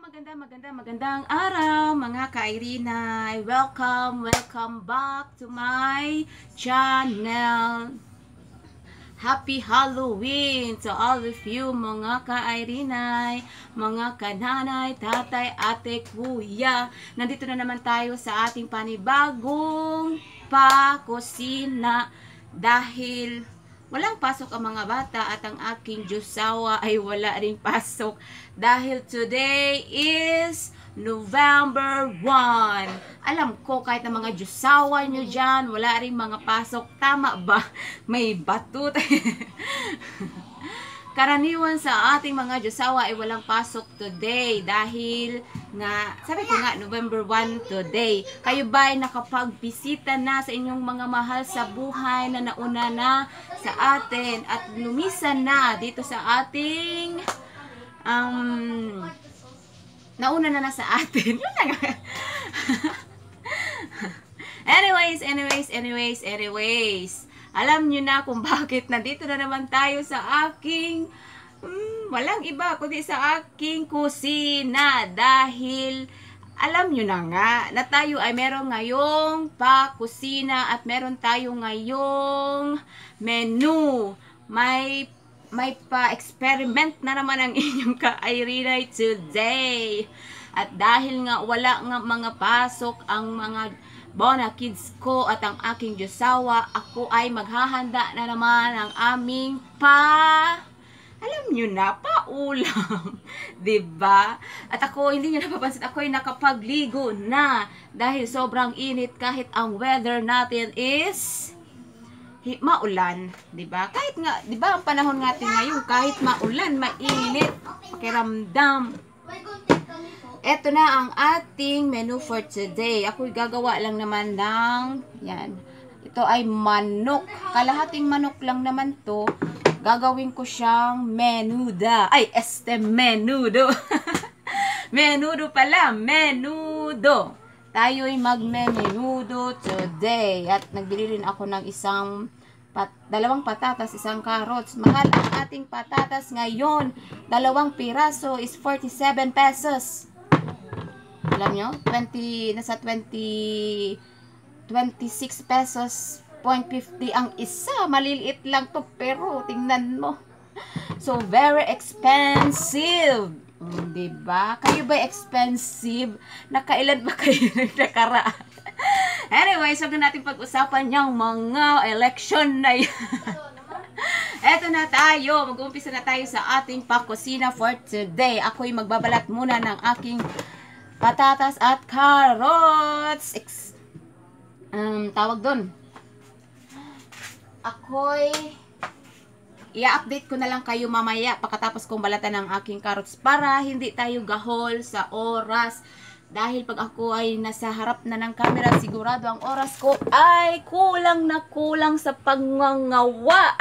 Magandang araw mga ka-Irina. Welcome back to my channel. Happy Halloween to all of you mga ka-Irina, mga kananay, tatay, ate, kuya. Nandito na naman tayo sa ating panibagong pakusina dahil walang pasok ang mga bata at ang aking Diyosawa ay wala ring pasok dahil today is November 1. Alam ko kahit ang mga Diyosawa nyo dyan, wala ring mga pasok. Tama ba? May batut. Karaniwan sa ating mga Diyosawa ay walang pasok today dahil nga, sabi ko nga, November 1 today. Kayo ba ay nakapagbisita na sa inyong mga mahal sa buhay na nauna na sa atin at lumisan na dito sa ating nauna na sa atin. Yun na nga. Anyways. Alam nyo na kung bakit nandito na naman tayo sa aking walang iba kundi sa aking kusina dahil alam nyo na nga na tayo ay meron ngayong pakusina at meron tayo ngayong menu. May pa-experiment na naman ang inyong ka-Irina today. At dahil nga wala nga mga pasok ang mga Bona kids ko at ang aking Diyosawa, ako ay maghahanda na naman ang aming alam nyo na, paulam. Diba? At ako, hindi nyo napapansin, ako ay nakapagligo na dahil sobrang init kahit ang weather natin is maulan. Diba? Kahit nga, diba ang panahon natin ngayon, kahit maulan, mainit, pakiramdam. Ito na ang ating menu for today. Ako'y gagawa lang naman ng, yan. Ito ay manok. Kalahating manok lang naman to. Gagawin ko siyang menuda. Ay, menudo. Menudo pala. Menudo. Tayo'y magme-menudo today. At nagbili rin ako ng dalawang patatas, isang carrots. Mahal ang ating patatas ngayon. 2 piraso is 47 pesos. Alam nyo, 26 pesos, 0.50 ang isa. Maliliit lang to, pero tingnan mo. So, very expensive. Diba? Kayo ba expensive? Nakailan ba kayo nagkakaraan? Anyway, so natin pag-usapan yung mga election na yan. Eto na tayo. Mag-uumpisa na tayo sa ating pakusina for today. Ako'y magbabalat muna ng aking patatas at carrots. Tawag doon. Ako'y i-update ko na lang kayo mamaya pagkatapos kong balatan ng aking carrots para hindi tayo gahol sa oras. Dahil pag ako ay nasa harap na ng camera, sigurado ang oras ko ay kulang na kulang sa pangangawa.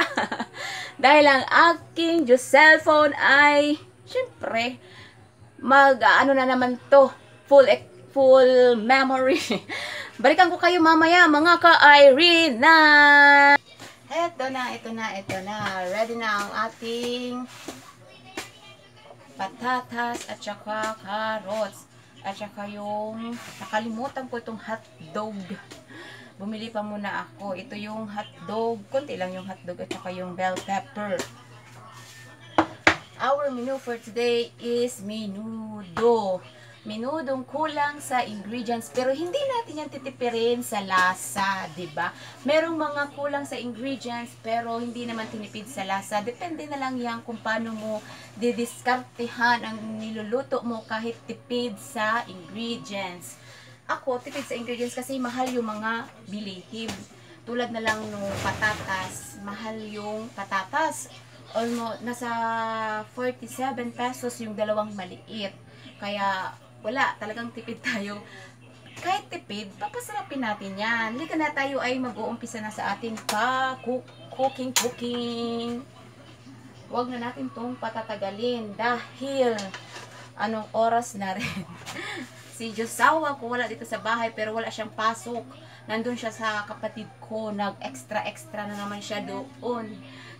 Dahil ang aking cellphone ay, syempre, ano na naman to, full memory. Balikan ko kayo mamaya, mga ka-Irina. Ito na. Ready na ang ating patatas at saka carrots. At saka yung, nakalimutan ko itong hotdog. Bumili pa muna ako. Ito yung hotdog. Kunti lang yung hotdog at saka yung bell pepper. Our menu for today is menudo. Menudong kulang sa ingredients, pero hindi natin yan titipirin sa lasa, diba? Merong mga kulang sa ingredients, pero hindi naman tinipid sa lasa. Depende na lang yan kung paano mo didiskartehan ang niluluto mo kahit tipid sa ingredients. Ako, tipid sa ingredients kasi mahal yung mga bilihin. Tulad na lang ng patatas, mahal yung patatas. Almost, nasa 47 pesos yung dalawang maliit. Kaya, wala, talagang tipid tayo. Kahit tipid, papasarapin natin yan. Halika na, tayo ay mag-uumpisa na sa ating cooking. Huwag na natin itong patatagalin dahil anong oras na rin. Si Diyosawa ko wala dito sa bahay pero wala siyang pasok. Nandun siya sa kapatid ko, nag-extra na naman siya doon.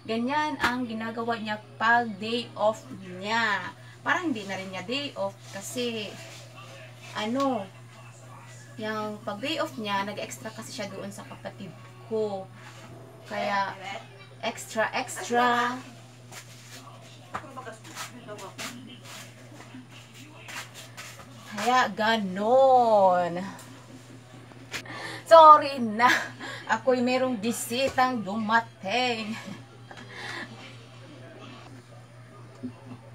Ganyan ang ginagawa niya pag day off niya. parang hindi na rin niya day off kasi ano, yung pag day off niya, nag-extra kasi siya doon sa kapatid ko. Kaya extra. Kaya ganon. Sorry na. Ako'y merong bisitang dumating.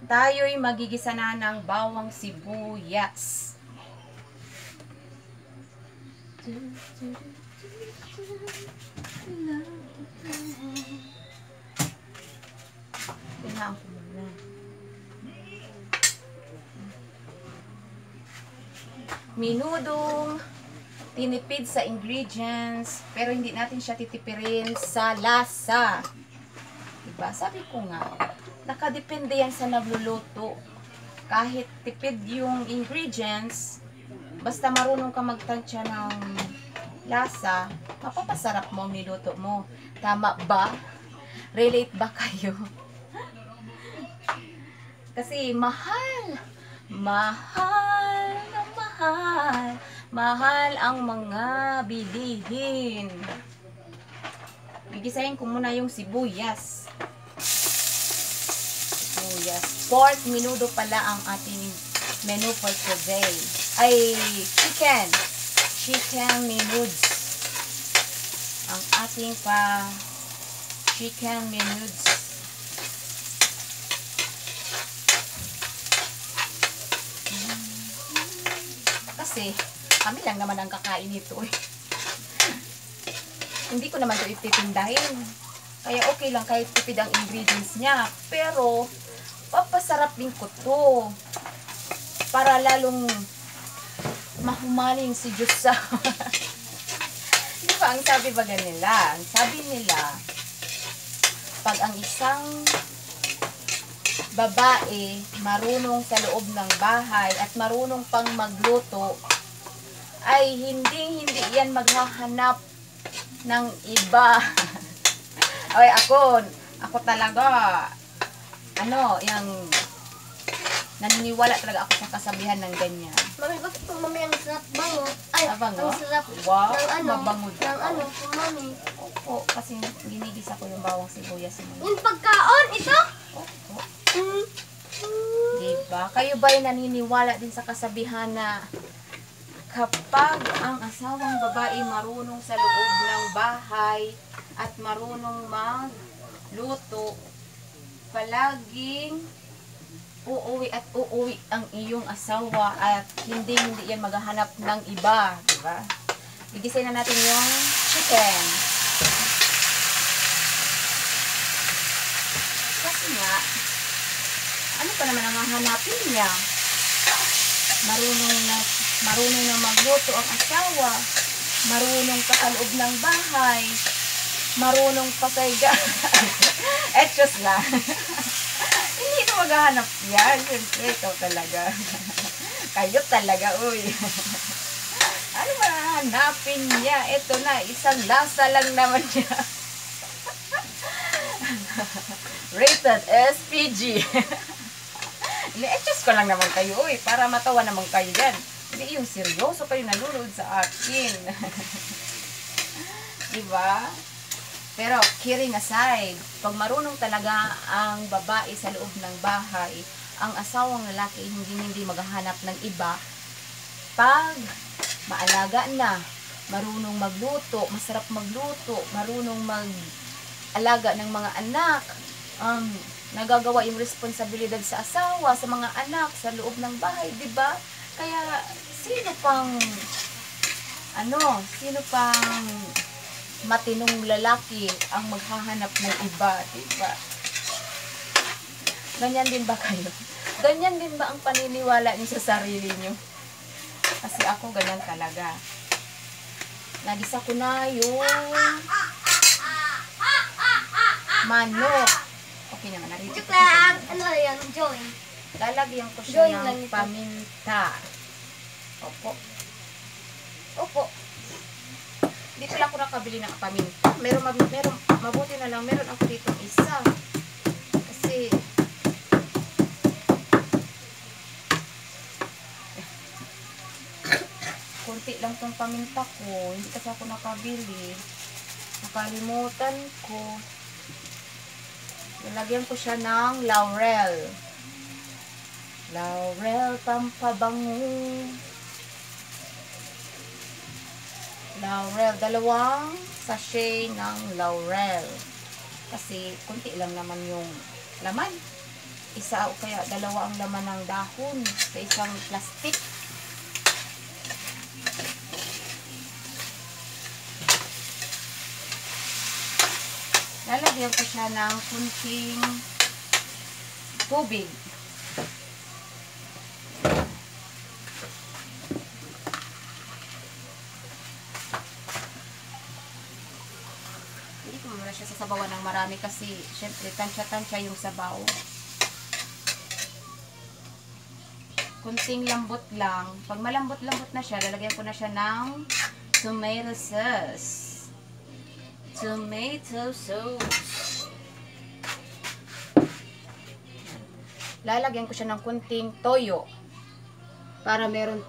Tayo'y magigisa na ng bawang sibuyas. Tingnan ko muna. Minudong tinipid sa ingredients, pero hindi natin siya titipirin sa lasa. Diba? Sabi ko nga, nakadepende yan sa nagluluto. Kahit tipid yung ingredients, basta marunong ka magtansya ng lasa, mapapasarap mo ang niluto mo. Tama ba? Relate ba kayo? Kasi mahal ang mga bilihin. Gigisahin ko muna yung sibuyas. 4 minuto pala ang ating menu for today. Ay, chicken minudos. Ang ating chicken minudos. Kasi kami lang naman ang kakain nito eh. Hindi ko naman ito ititindahin. Kaya okay lang kahit tipid ang ingredients niya. Pero papasarap din ko to. Para lalong mahumaling si Diyos sa... Di ba? Ang sabi ba nila? Ang sabi nila, pag ang isang babae marunong sa loob ng bahay at marunong pang magluto, ay hindi yan maghahanap ng iba. Okay, ako talaga, yung naniniwala talaga ako sa kasabihan ng ganyan. Mami, bakit po mami ang sarap bango? Ay, bango? ang sarap Wow, ng mabango daw. po mami. Opo, kasi ginigisa ko yung bawang sibuyas mo. Yung pagkaon, ito? Opo. Diba? Kayo ba'y naniniwala din sa kasabihan na kapag ang asawang babae marunong sa loob ng bahay at marunong magluto, palaging uuwi at uuwi ang iyong asawa at hindi yan maghahanap ng iba, diba? Gigisahin na natin yung chicken. Kasi nga, ano pa naman ang hahanapin niya? Marunong na magluto ang asawa, marunong pa sa loob ng bahay, marunong pa sa higa. Etos na. Hindi na maghahanap yan. Siyempre, ikaw talaga. Kayo talaga, uy. Ano ba hanapin niya? Ito na, isang lasa lang naman niya. Rated SPG. Ni-adjust ko lang naman kayo, uy, para matawa naman kayo dyan. Hindi yung seryoso kayo nanonood sa akin. Diba? Pero, kidding aside, pag marunong talaga ang babae sa loob ng bahay, ang asawang lalaki hindi maghahanap ng iba. Pag maalaga na, marunong magluto, masarap magluto, marunong mag-alaga ng mga anak, nagagawa yung responsibilidad sa asawa, sa mga anak, sa loob ng bahay, di ba? Kaya, sino pang matinong lalaki ang maghahanap ng iba, di ba? Ganyan din ba kayo? Ganyan din ba ang paniniwala niyo sa sarili niyo? Kasi ako ganyan talaga. Nagisa ko na yung manok. Okay naman, narito ko. Ano yan? Joy. Lalagyan ko siya Joy lang ng ito. paminta. Opo. Opo. Dito lang ako nakabili ng paminta. Mabuti na lang, meron ako dito isa. Kasi, Kunti lang tong paminta ko. Hindi kasi ako nakabili. Nakalimutan ko. Nilagyan ko siya ng laurel. Laurel pampabango. Laurel. 2 sachet ng laurel. Kasi kunti lang naman yung laman. Isa o kaya 2 ang laman ng dahon sa isang plastic. Lalagyan ko siya ng kunting tubig. Hindi ko muna siya sasabawan ng marami kasi syempre tansya-tansya yung sabaw. Kunting lambot lang. Pag malambot-lambot na siya, lalagyan ko na siya ng tomato sauce. Tomato sauce. Lalagyan ko siya ng kunting toyo para merong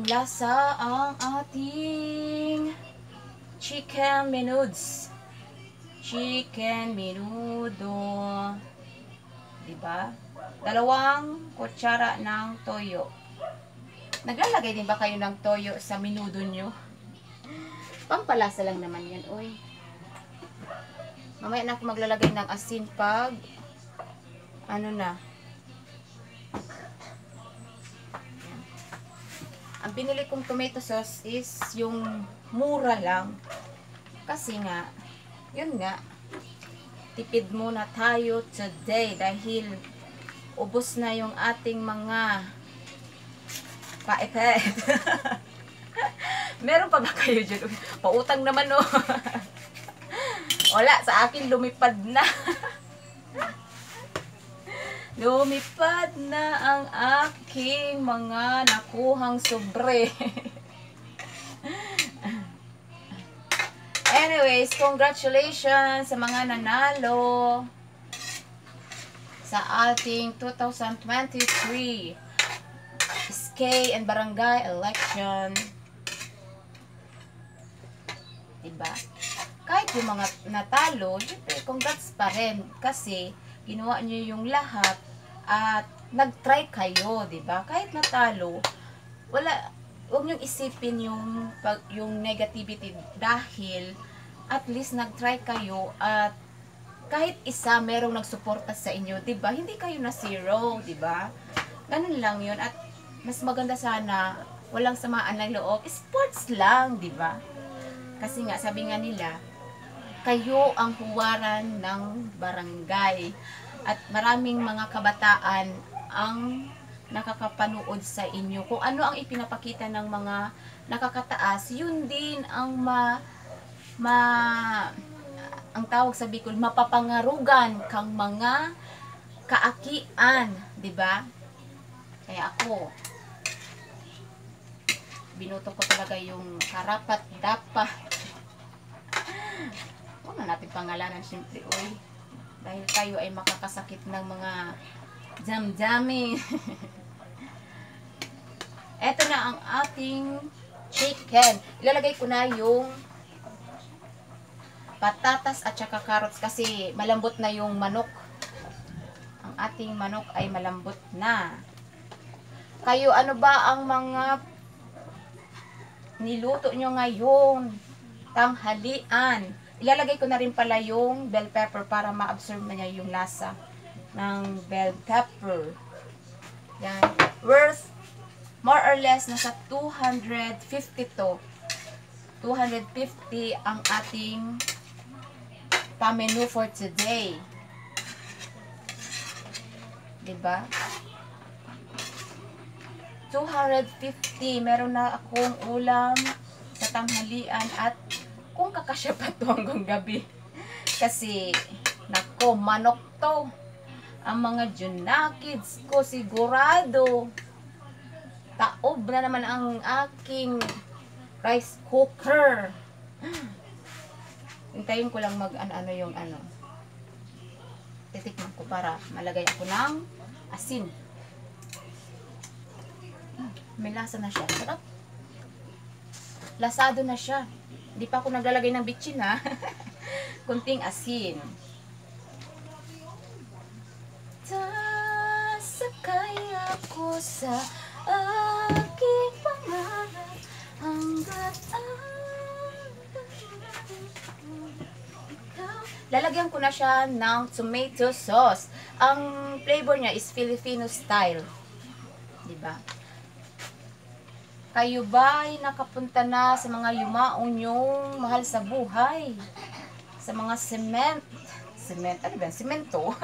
lasa ang ating chicken menudo. Chicken menudo. Diba? 2 kutsara ng toyo. Naglalagay din ba kayo ng toyo sa menudo nyo? Pampalasa lang naman yan, oy. Mamaya na ako maglalagay ng asin pag ano na. Yan. Ang binili kong tomato sauce is yung mura lang. Kasi nga, yun nga, tipid muna tayo today dahil ubos na yung ating mga paipet. Meron pa ba kayo dyan? Pautang naman, no? Wala, sa akin lumipad na. Lumipad na ang aking mga nakuhang sobre. Anyways, congratulations sa mga nanalo sa ating 2023 SK and Barangay election. Diba? Kahit yung mga natalo, congrats pa rin kasi ginawa nyo yung lahat at nag-try kayo, diba? Kahit natalo, huwag nyo isipin yung negativity dahil at least nag-try kayo at kahit isa merong nagsuporta sa inyo, diba? Hindi kayo na zero, diba? Ganun lang yun at mas maganda sana walang samaan ng loob. Sports lang, diba? Kasi nga, sabi nga nila, kayo ang huwaran ng barangay. At maraming mga kabataan ang nakakapanood sa inyo. Kung ano ang ipinapakita ng mga nakakataas, yun din ang ang tawag sa Bicol, mapapangarugan kang mga kaakian. Diba? Kaya ako, binuto ko talaga yung karapat dapat. Huwag na natin pangalanan siyempre, uy. Dahil tayo ay makakasakit ng mga jam-jamming. Eto na ang ating chicken. Ilalagay ko na yung patatas at saka carrots kasi malambot na yung manok. Ang ating manok ay malambot na. Kayo, ano ba ang mga niluto nyo ngayon? Tanghalian. Ilalagay ko na rin pala yung bell pepper para ma-absorb na niya yung lasa ng bell pepper. Yan. Worth more or less nasa 250 to. 250 ang ating pa-menu for today. Diba? 250. Meron na akong ulam sa tanghalian at kung kakasya pa to hanggang gabi. Kasi, nako, manok to. Ang mga junakids ko sigurado. Taob na naman ang aking rice cooker. Hintayin ko lang ano yung ano. Titikman ko para malagay ako ng asin. May lasa na siya. Sarap. Lasado na siya. Hindi pa ako naglalagay ng bitchin ha. Kunting asin. Sasakay ako sa aking pangarap hanggat lalagyan ko na siya ng tomato sauce. Ang flavor niya is Filipino style. Diba? Kayo ba ay nakapunta na sa mga yumaong yung mahal sa buhay? Sa mga ano ba? Semento?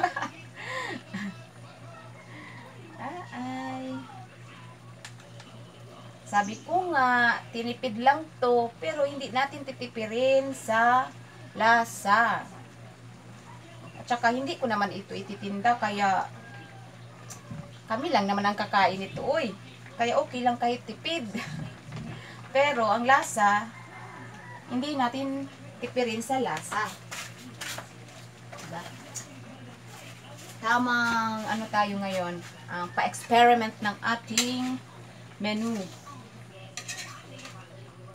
Ay. Sabi ko nga, tinipid lang to, pero hindi natin titipirin sa lasa. At saka hindi ko naman ito ititinda, kaya kami lang naman ang kakain ito, uy. Kaya okay lang kahit tipid. Pero ang lasa, hindi natin tipirin sa lasa. Diba? Tamang ano tayo ngayon, pa-experiment ng ating menu.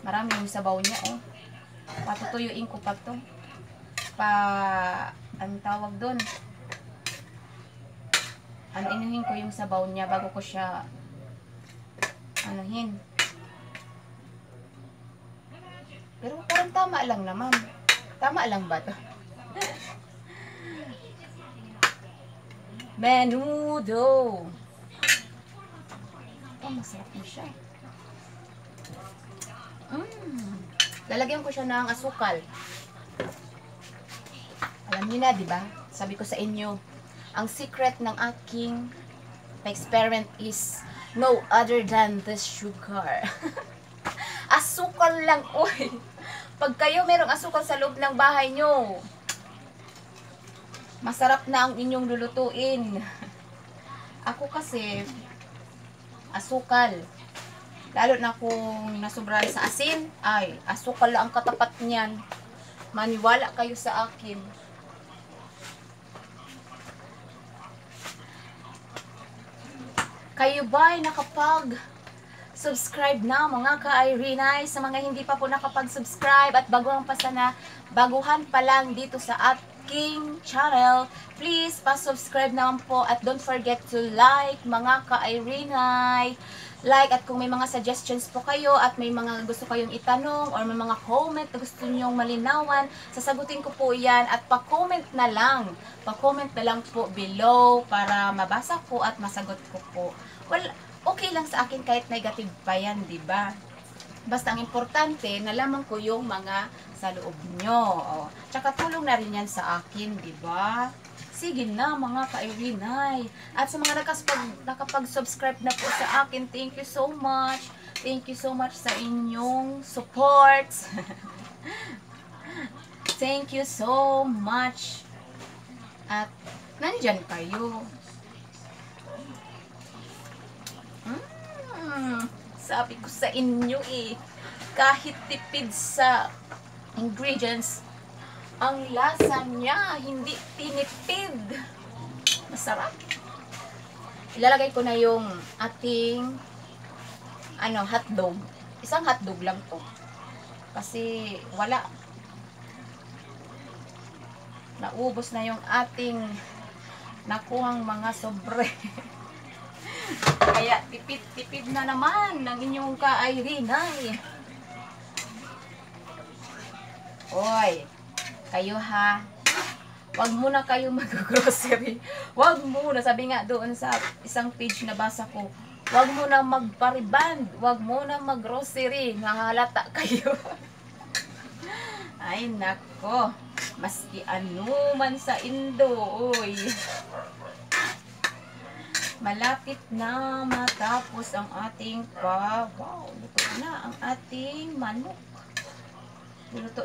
Marami yung sabaw niya, oh. Patutuyuin ko pa to. Ang tawag doon, inuhin ko yung sabaw niya bago ko siya anuhin. Pero parang tama lang naman. Tama lang ba to? Menudo. Masarap na siya. Lalagyan ko siya ng asukal. Alam niyo na, di ba? Sabi ko sa inyo, ang secret ng aking experiment is no other than the sugar. Asukal lang, uy. Pag kayo merong asukal sa loob ng bahay nyo, masarap na ang inyong lulutuin. Ako kasi, asukal. Lalo na kung nasubrahan sa asin, ay, asukal lang ang katapat niyan. Maniwala kayo sa akin. Kayo ba ay nakapag-subscribe na mga ka-Irenay? Sa mga hindi pa po nakapag-subscribe at baguhan pa lang dito sa aking channel, please pa-subscribe naman po at don't forget to like mga ka-Irenay. Like at kung may mga suggestions po kayo at may mga gusto kayong itanong or may mga comment na gusto nyong malinawan, sasagutin ko po yan at pa-comment na lang po below para mabasa ko at masagot ko po. Well, okay lang sa akin kahit negative pa yan, diba? Basta ang importante, nalaman ko yung mga sa loob nyo. O, tsaka tulong na rin yan sa akin, diba? Sige na mga ka-Irenay. At sa mga nakapag-subscribe na po sa akin, thank you so much. Thank you so much sa inyong support. Thank you so much. At nandyan kayo. Sabi ko sa inyo eh, kahit tipid sa ingredients, ang lasa niya hindi tinipid. Masarap. Ilalagay ko na yung ating hotdog. Isang hotdog lang to. Kasi wala. Naubos na yung ating nakuhang mga sobre. Kaya tipid na naman ng inyong ka-Irenay. Oy, kayo ha, wag muna kayo mag-grocery. Wag muna, sabi nga doon sa isang page na basa ko, wag muna magpariband, wag muna mag-grocery, nahalata kayo. Ay nako, maski ano man sa Indo, oy. Malapit na matapos ang ating wow, luto na ang ating manok.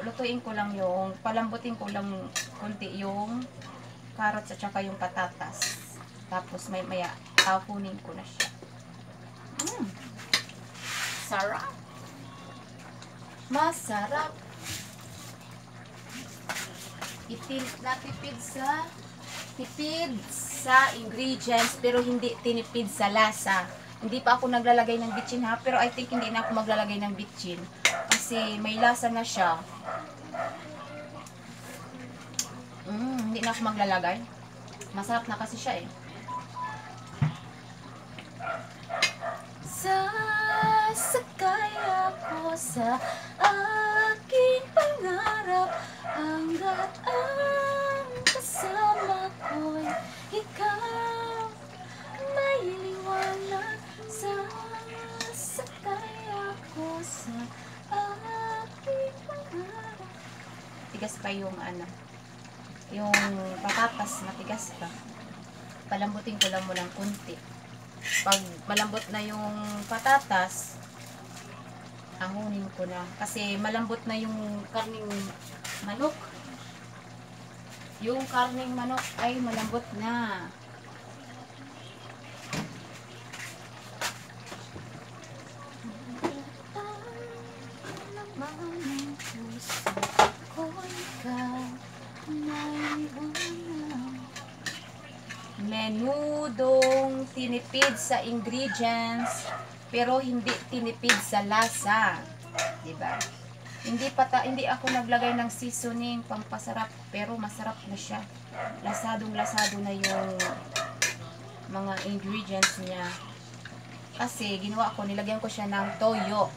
Lutuin ko lang yung, palambutin ko lang konti yung carrots at saka yung patatas. Tapos maya tapunin ko na siya. Sarap. Masarap. Tipid sa ingredients pero hindi tinipid sa lasa. Hindi pa ako naglalagay ng bitchin ha, pero I think hindi na ako maglalagay ng bitchin kasi may lasa na siya. Hindi na ako maglalagay. Masarap na kasi siya eh. Sasakay ako sa aking pangarap hanggat ang kasama ko'y ikaw. May liwanag. Sasakay ako sa aking pangarap. Tigas pa yung yung patatas, matigas pa. Palambutin ko lang mo ng kunti. Pag malambot na yung patatas, ahunin ko na. Kasi malambot na yung karning manok. Yung karning manok ay malambot na. Menudong tinipid sa ingredients pero hindi tinipid sa lasa, 'di ba? Hindi ako naglagay ng seasoning pampasarap pero masarap na siya. Lasadong-lasado na yung mga ingredients niya. Kasi ginawa ko, nilagyan ko siya ng toyo.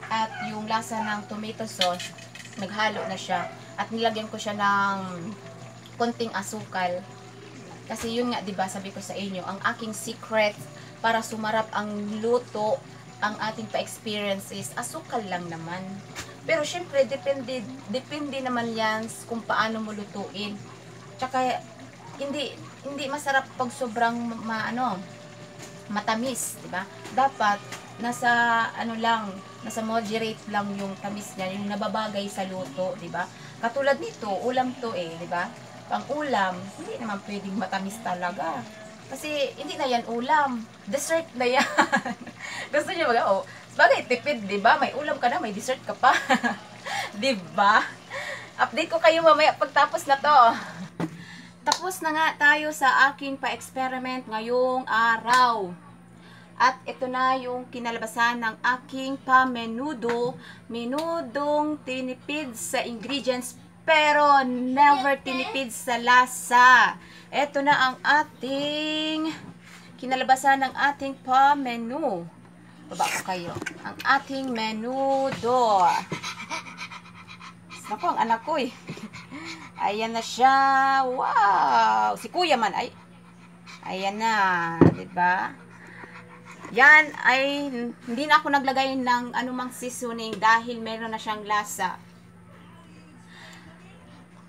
At yung lasa ng tomato sauce, naghalo na siya. At nilagyan ko siya ng konting asukal. Kasi yun nga, 'di ba, sabi ko sa inyo, ang aking secret para sumarap ang luto, ang ating pa-experience is asukal lang naman. Pero syempre, depende naman yan kung paano mo lutuin. Tsaka hindi masarap pag sobrang matamis, 'di ba? Dapat nasa nasa moderate lang yung tamis niya, yung nababagay sa luto, 'di ba? Katulad nito, ulam to eh, 'di ba? Pang ulam, hindi naman pwedeng matamis talaga. Kasi hindi na yan ulam, dessert na yan. Gusto niyo bagay tipid, 'di ba? May ulam ka na, may dessert ka pa. 'Di ba? Update ko kayo mamaya pagtapos na to. Tapos na nga tayo sa aking pa-experiment ngayong araw. At ito na yung kinalabasan ng aking menudong tinipid sa ingredients pero never tinipid sa lasa. Ito na ang ating kinalabasan ng ating pa-menu. Baba ko kayo. Ang ating menudo. Naku, ang anak ko eh. Ayan na siya. Wow! Si kuya man ay. Ayan na, 'di ba? Yan ay hindi na ako naglagay ng anumang seasoning dahil meron na siyang lasa.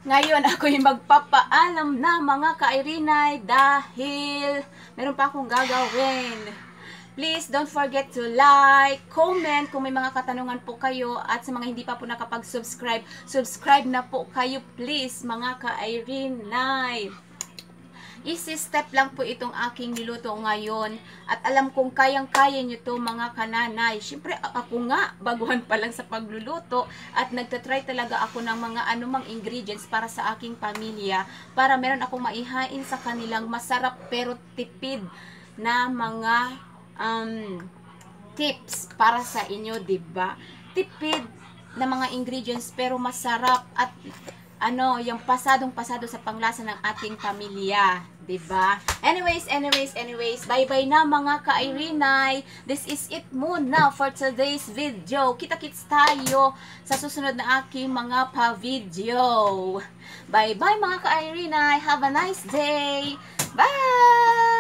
Ngayon ako yung magpapaalam na mga ka-Irinay dahil meron pa akong gagawin. Please don't forget to like, comment kung may mga katanungan po kayo, at sa mga hindi pa po nakapag-subscribe, subscribe na po kayo please mga ka-Irinay. Easy step lang po itong aking niluto ngayon at alam kong kayang-kaya nyo to mga kananay. Siyempre ako nga, baguhan pa lang sa pagluluto at nagtatry talaga ako ng mga anumang ingredients para sa aking pamilya para meron akong maihain sa kanilang masarap pero tipid na mga tips para sa inyo, 'di ba? Tipid na mga ingredients pero masarap at yung pasadong-pasado sa panglasa ng ating pamilya, 'di ba? Anyways, bye-bye na mga ka-Irinay. This is it muna for today's video. Kita-kits tayo sa susunod na aking mga pa-video. Bye-bye mga ka-Irinay. Have a nice day. Bye!